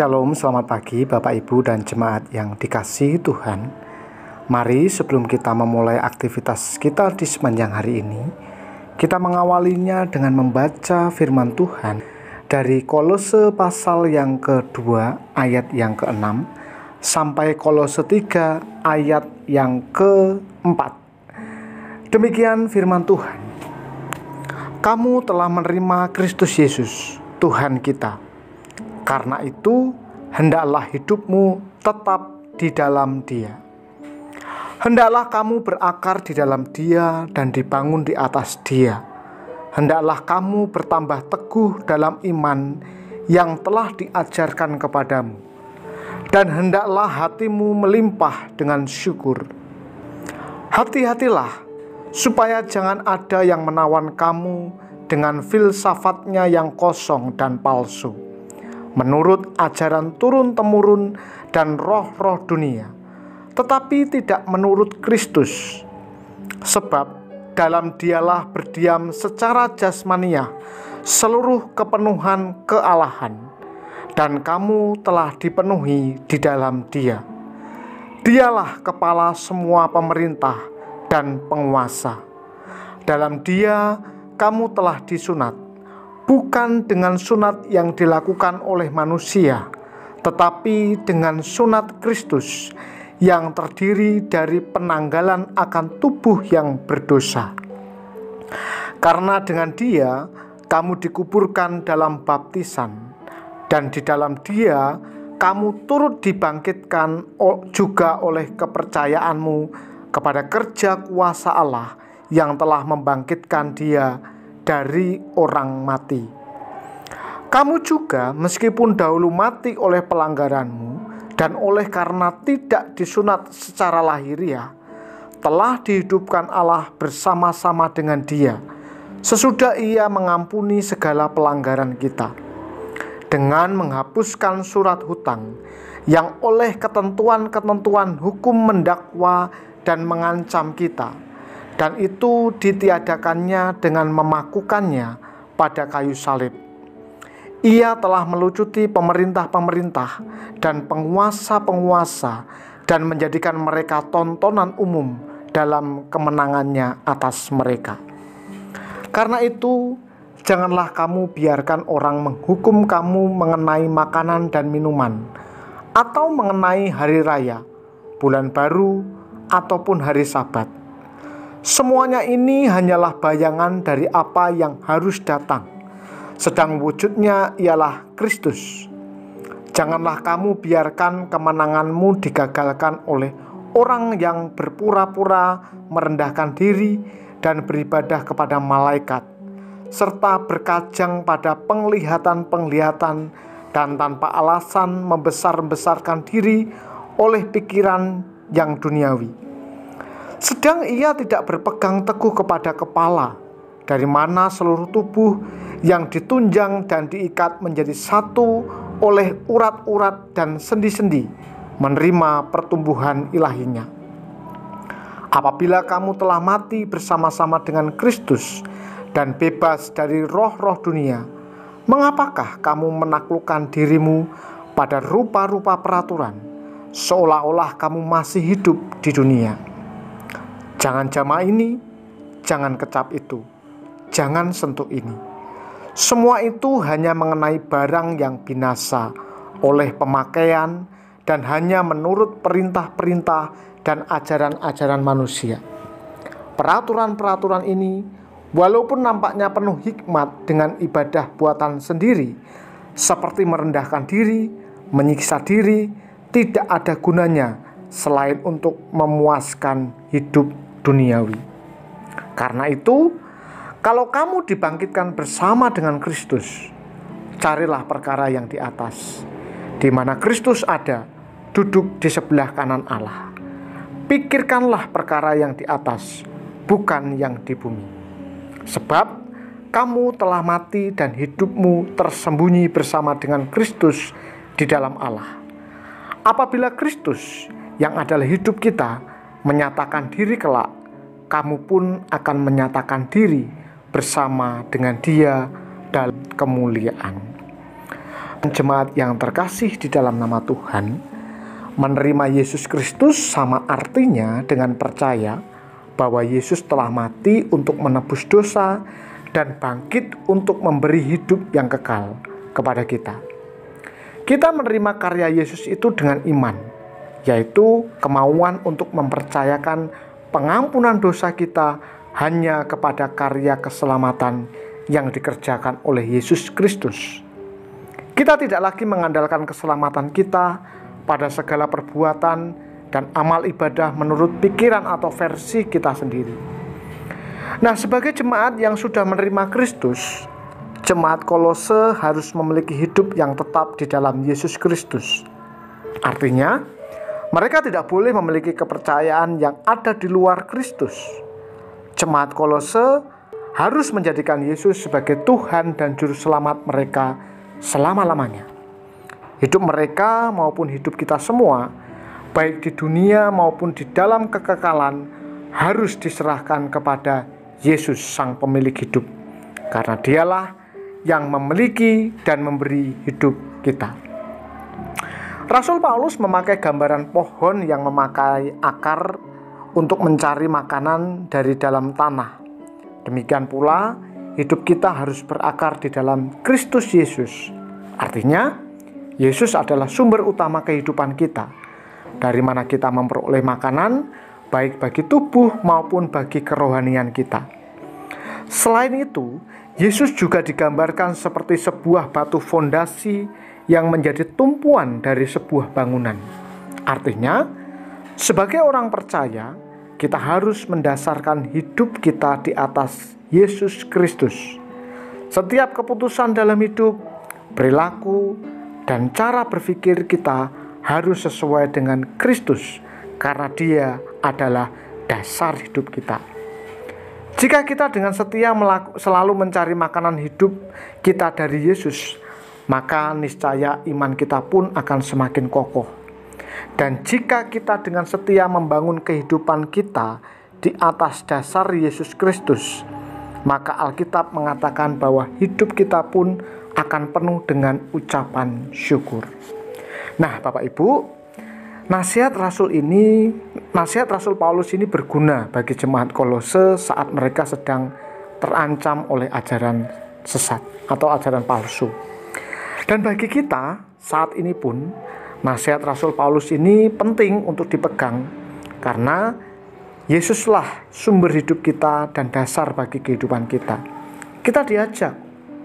Shalom, selamat pagi Bapak Ibu dan jemaat yang dikasihi Tuhan. Mari sebelum kita memulai aktivitas kita di sepanjang hari ini, kita mengawalinya dengan membaca firman Tuhan dari Kolose pasal yang kedua ayat yang ke-6 sampai Kolose 3 ayat yang ke-4. Demikian firman Tuhan. Kamu telah menerima Kristus Yesus, Tuhan kita. Karena itu, hendaklah hidupmu tetap di dalam Dia. Hendaklah kamu berakar di dalam Dia dan dibangun di atas Dia. Hendaklah kamu bertambah teguh dalam iman yang telah diajarkan kepadamu. Dan hendaklah hatimu melimpah dengan syukur. Hati-hatilah, supaya jangan ada yang menawan kamu dengan filsafatnya yang kosong dan palsu, menurut ajaran turun-temurun dan roh-roh dunia, tetapi tidak menurut Kristus. Sebab dalam Dialah berdiam secara jasmaniah seluruh kepenuhan kealahan, dan kamu telah dipenuhi di dalam Dia. Dialah kepala semua pemerintah dan penguasa. Dalam Dia kamu telah disunat, bukan dengan sunat yang dilakukan oleh manusia, tetapi dengan sunat Kristus yang terdiri dari penanggalan akan tubuh yang berdosa. Karena dengan Dia kamu dikuburkan dalam baptisan, dan di dalam Dia kamu turut dibangkitkan juga oleh kepercayaanmu kepada kerja kuasa Allah yang telah membangkitkan Dia dari orang mati. Kamu juga meskipun dahulu mati oleh pelanggaranmu dan oleh karena tidak disunat secara lahiriah, telah dihidupkan Allah bersama-sama dengan Dia sesudah Ia mengampuni segala pelanggaran kita, dengan menghapuskan surat hutang yang oleh ketentuan-ketentuan hukum mendakwa dan mengancam kita, dan itu ditiadakannya dengan memakukannya pada kayu salib. Ia telah melucuti pemerintah-pemerintah dan penguasa-penguasa dan menjadikan mereka tontonan umum dalam kemenangannya atas mereka. Karena itu, janganlah kamu biarkan orang menghukum kamu mengenai makanan dan minuman, atau mengenai hari raya, bulan baru, ataupun hari Sabat. Semuanya ini hanyalah bayangan dari apa yang harus datang, sedang wujudnya ialah Kristus. Janganlah kamu biarkan kemenanganmu digagalkan oleh orang yang berpura-pura merendahkan diri dan beribadah kepada malaikat, serta berkajang pada penglihatan-penglihatan dan tanpa alasan membesar-besarkan diri oleh pikiran yang duniawi. Sedang ia tidak berpegang teguh kepada kepala, dari mana seluruh tubuh yang ditunjang dan diikat menjadi satu oleh urat-urat dan sendi-sendi menerima pertumbuhan ilahinya. Apabila kamu telah mati bersama-sama dengan Kristus dan bebas dari roh-roh dunia, mengapakah kamu menaklukkan dirimu pada rupa-rupa peraturan, seolah-olah kamu masih hidup di dunia? Jangan jamah ini, jangan kecap itu, jangan sentuh ini. Semua itu hanya mengenai barang yang binasa oleh pemakaian dan hanya menurut perintah-perintah dan ajaran-ajaran manusia. Peraturan-peraturan ini, walaupun nampaknya penuh hikmat dengan ibadah buatan sendiri, seperti merendahkan diri, menyiksa diri, tidak ada gunanya selain untuk memuaskan hidup duniawi. Karena itu, kalau kamu dibangkitkan bersama dengan Kristus, carilah perkara yang di atas, di mana Kristus ada, duduk di sebelah kanan Allah. Pikirkanlah perkara yang di atas, bukan yang di bumi. Sebab kamu telah mati dan hidupmu tersembunyi bersama dengan Kristus di dalam Allah. Apabila Kristus yang adalah hidup kita menyatakan diri kelak, kamu pun akan menyatakan diri bersama dengan Dia dalam kemuliaan. Jemaat yang terkasih di dalam nama Tuhan, menerima Yesus Kristus sama artinya dengan percaya bahwa Yesus telah mati untuk menebus dosa dan bangkit untuk memberi hidup yang kekal kepada kita. Kita menerima karya Yesus itu dengan iman, yaitu kemauan untuk mempercayakan pengampunan dosa kita hanya kepada karya keselamatan yang dikerjakan oleh Yesus Kristus. Kita tidak lagi mengandalkan keselamatan kita pada segala perbuatan dan amal ibadah menurut pikiran atau versi kita sendiri. Nah, sebagai jemaat yang sudah menerima Kristus, jemaat Kolose harus memiliki hidup yang tetap di dalam Yesus Kristus. Artinya, mereka tidak boleh memiliki kepercayaan yang ada di luar Kristus. Jemaat Kolose harus menjadikan Yesus sebagai Tuhan dan Juru Selamat mereka selama-lamanya. Hidup mereka maupun hidup kita semua, baik di dunia maupun di dalam kekekalan, harus diserahkan kepada Yesus Sang Pemilik hidup, karena Dialah yang memiliki dan memberi hidup kita. Rasul Paulus memakai gambaran pohon yang memakai akar untuk mencari makanan dari dalam tanah. Demikian pula, hidup kita harus berakar di dalam Kristus Yesus. Artinya, Yesus adalah sumber utama kehidupan kita, dari mana kita memperoleh makanan, baik bagi tubuh maupun bagi kerohanian kita. Selain itu, Yesus juga digambarkan seperti sebuah batu fondasi yang menjadi tumpuan dari sebuah bangunan. Artinya, sebagai orang percaya, kita harus mendasarkan hidup kita di atas Yesus Kristus. Setiap keputusan dalam hidup, perilaku, dan cara berpikir kita harus sesuai dengan Kristus, karena Dia adalah dasar hidup kita. Jika kita dengan setia selalu mencari makanan hidup kita dari Yesus, maka niscaya iman kita pun akan semakin kokoh. Dan jika kita dengan setia membangun kehidupan kita di atas dasar Yesus Kristus, maka Alkitab mengatakan bahwa hidup kita pun akan penuh dengan ucapan syukur. Nah, Bapak Ibu, nasihat Rasul Paulus ini berguna bagi jemaat Kolose saat mereka sedang terancam oleh ajaran sesat atau ajaran palsu. Dan bagi kita saat ini pun, nasihat Rasul Paulus ini penting untuk dipegang, karena Yesuslah sumber hidup kita dan dasar bagi kehidupan kita. Kita diajak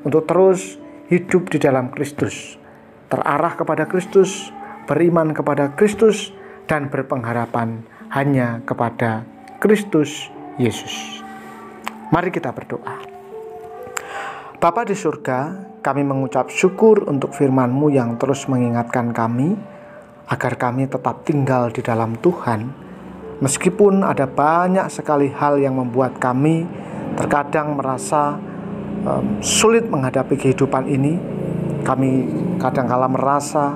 untuk terus hidup di dalam Kristus, terarah kepada Kristus, beriman kepada Kristus, dan berpengharapan hanya kepada Kristus Yesus. Mari kita berdoa. Bapa di surga, kami mengucap syukur untuk firman-Mu yang terus mengingatkan kami agar kami tetap tinggal di dalam Tuhan, meskipun ada banyak sekali hal yang membuat kami terkadang merasa sulit menghadapi kehidupan ini. Kami kadang-kala merasa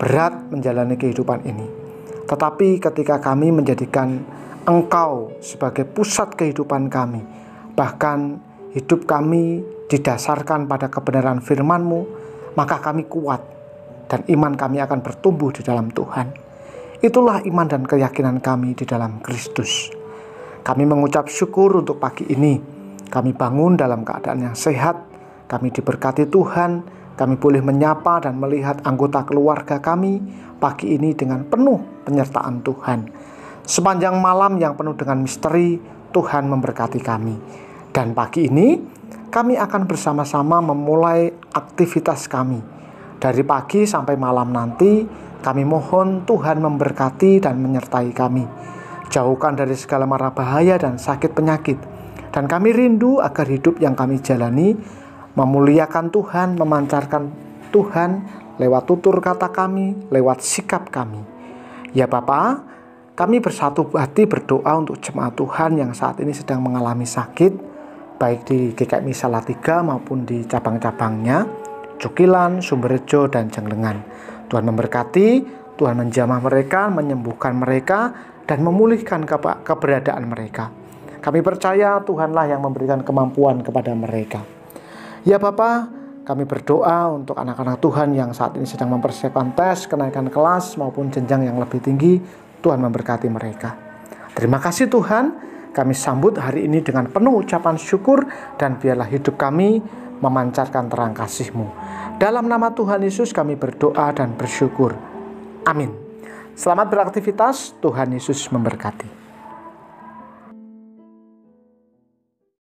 berat menjalani kehidupan ini. Tetapi ketika kami menjadikan Engkau sebagai pusat kehidupan kami, bahkan hidup kami didasarkan pada kebenaran firman-Mu, maka kami kuat dan iman kami akan bertumbuh di dalam Tuhan. Itulah iman dan keyakinan kami di dalam Kristus. Kami mengucap syukur untuk pagi ini. Kami bangun dalam keadaan yang sehat. Kami diberkati Tuhan. Kami boleh menyapa dan melihat anggota keluarga kami pagi ini dengan penuh penyertaan Tuhan. Sepanjang malam yang penuh dengan misteri, Tuhan memberkati kami. Dan pagi ini kami akan bersama-sama memulai aktivitas kami. Dari pagi sampai malam nanti, kami mohon Tuhan memberkati dan menyertai kami. Jauhkan dari segala mara bahaya dan sakit penyakit. Dan kami rindu agar hidup yang kami jalani memuliakan Tuhan, memancarkan Tuhan lewat tutur kata kami, lewat sikap kami. Ya Bapa, kami bersatu hati berdoa untuk jemaat Tuhan yang saat ini sedang mengalami sakit, baik di GKMI Salatiga maupun di cabang-cabangnya, Cukilan, Sumberjo, dan Jenglengan. Tuhan memberkati, Tuhan menjamah mereka, menyembuhkan mereka, dan memulihkan keberadaan mereka. Kami percaya Tuhanlah yang memberikan kemampuan kepada mereka. Ya Bapa, kami berdoa untuk anak-anak Tuhan yang saat ini sedang mempersiapkan tes, kenaikan kelas maupun jenjang yang lebih tinggi. Tuhan memberkati mereka. Terima kasih Tuhan, kami sambut hari ini dengan penuh ucapan syukur dan biarlah hidup kami memancarkan terang kasih-Mu. Dalam nama Tuhan Yesus kami berdoa dan bersyukur. Amin. Selamat beraktivitas, Tuhan Yesus memberkati.